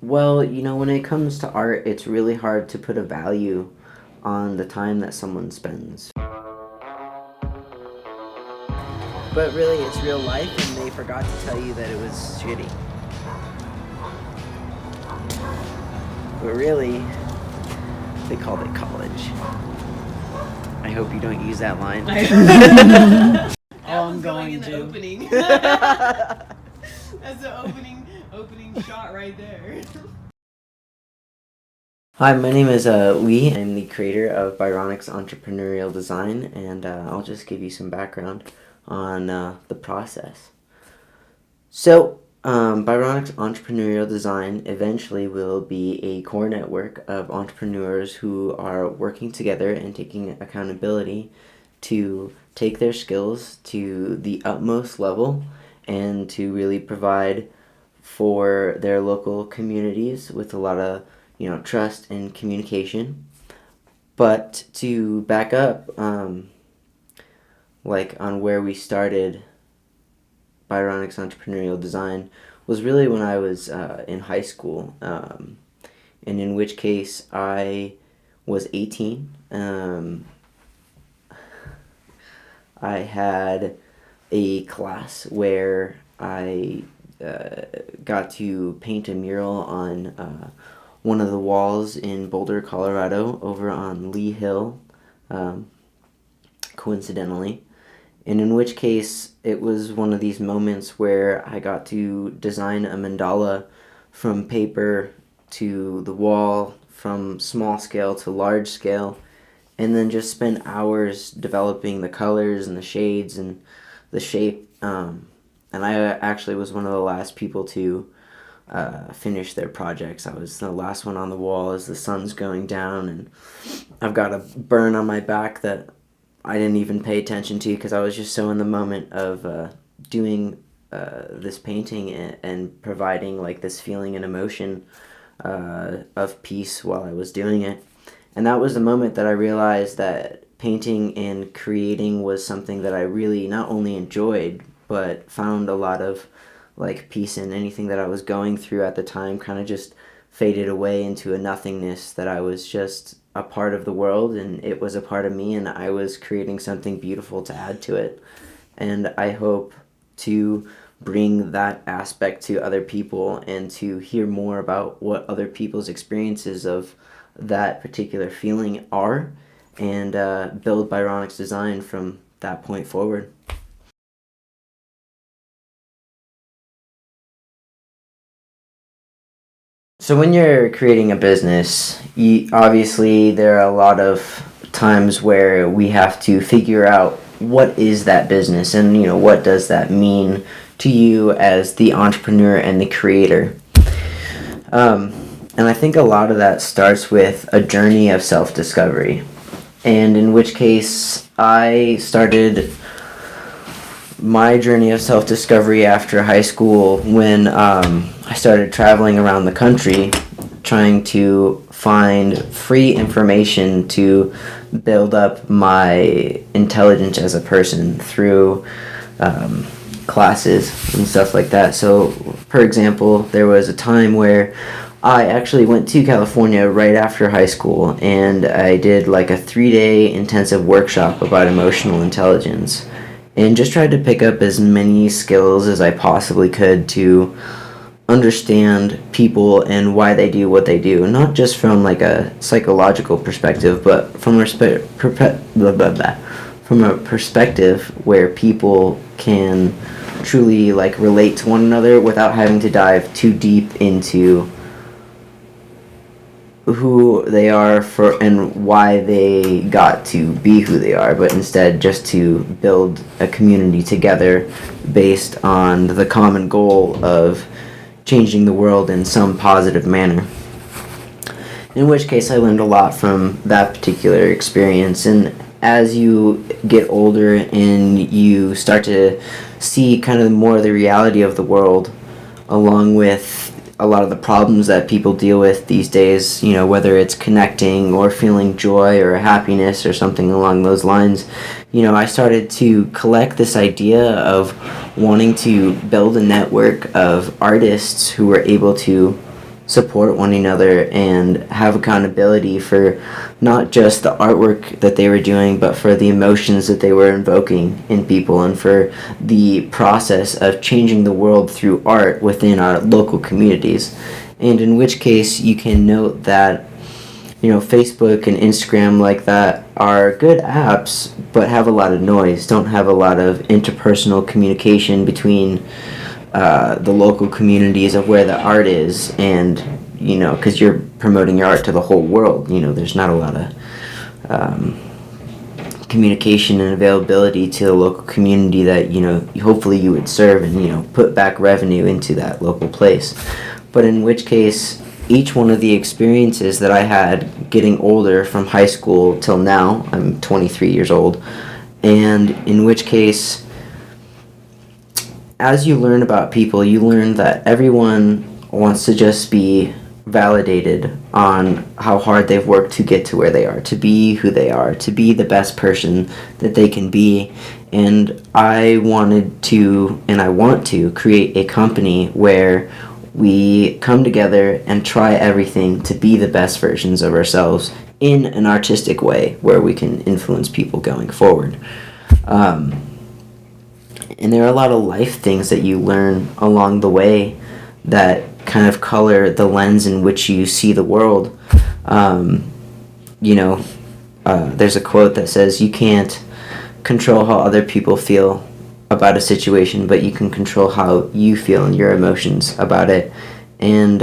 Well, when it comes to art, it's really hard to put a value on the time that someone spends. But really, it's real life, and they forgot to tell you that it was shitty. But really, they called it college. I hope you don't use that line. I'm going to. Opening. That's the opening shot right there. Hi, my name is Lee. I'm the creator of Byronics Entrepreneurial Design, and I'll just give you some background on the process. So, Byronics Entrepreneurial Design eventually will be a core network of entrepreneurs who are working together and taking accountability to take their skills to the utmost level and to really provide for their local communities with a lot of trust and communication. But to back up, like on where we started Byronics Entrepreneurial Design was really when I was in high school, and in which case I was 18. I had a class where I got to paint a mural on one of the walls in Boulder, Colorado, over on Lee Hill, coincidentally. And in which case, it was one of these moments where I got to design a mandala from paper to the wall, from small scale to large scale, and then just spend hours developing the colors and the shades and the shape. And I actually was one of the last people to finish their projects. I was the last one on the wall as the sun's going down, and I've got a burn on my back that I didn't even pay attention to because I was just so in the moment of doing this painting and providing like this feeling and emotion of peace while I was doing it. And that was the moment that I realized that painting and creating was something that I really not only enjoyed, but found a lot of like peace in. Anything that I was going through at the time kind of just faded away into a nothingness, that I was just a part of the world and it was a part of me and I was creating something beautiful to add to it. And I hope to bring that aspect to other people and to hear more about what other people's experiences of that particular feeling are, and build Byronics Design from that point forward. So when you're creating a business, obviously there are a lot of times where we have to figure out what is that business and what does that mean to you as the entrepreneur and the creator. And I think a lot of that starts with a journey of self-discovery, and in which case I started my journey of self-discovery after high school when I started traveling around the country trying to find free information to build up my intelligence as a person through classes and stuff like that. So, for example, there was a time where I actually went to California right after high school and I did like a 3-day intensive workshop about emotional intelligence and just tried to pick up as many skills as I possibly could to understand people and why they do what they do, not just from like a psychological perspective, but from from a perspective where people can truly like relate to one another without having to dive too deep into who they are for and why they got to be who they are, but instead just to build a community together based on the common goal of changing the world in some positive manner. In which case I learned a lot from that particular experience. And as you get older and you start to see kind of more of the reality of the world, along with a lot of the problems that people deal with these days, whether it's connecting or feeling joy or happiness or something along those lines, I started to collect this idea of wanting to build a network of artists who were able to support one another and have accountability for not just the artwork that they were doing, but for the emotions that they were invoking in people, and for the process of changing the world through art within our local communities. And in which case, you can note that, you know, Facebook and Instagram like that are good apps, but have a lot of noise, don't have a lot of interpersonal communication between the local communities of where the art is. And, you know, because you're promoting your art to the whole world, you know, there's not a lot of communication and availability to the local community that, you know, hopefully you would serve and, you know, put back revenue into that local place. But in which case, each one of the experiences that I had getting older from high school till now, I'm 23 years old, and in which case, as you learn about people, you learn that everyone wants to just be validated on how hard they've worked to get to where they are, to be who they are, to be the best person that they can be. And I wanted to, and I want to, create a company where we come together and try everything to be the best versions of ourselves in an artistic way where we can influence people going forward. And there are a lot of life things that you learn along the way that kind of color the lens in which you see the world. There's a quote that says, you can't control how other people feel about a situation, but you can control how you feel and your emotions about it. And,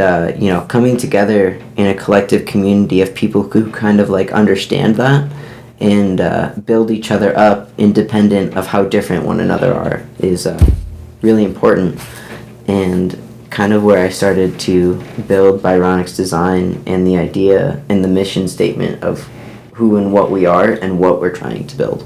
coming together in a collective community of people who kind of like understand that and build each other up independent of how different one another are is really important, and kind of where I started to build Byronics Design and the idea and the mission statement of who and what we are and what we're trying to build.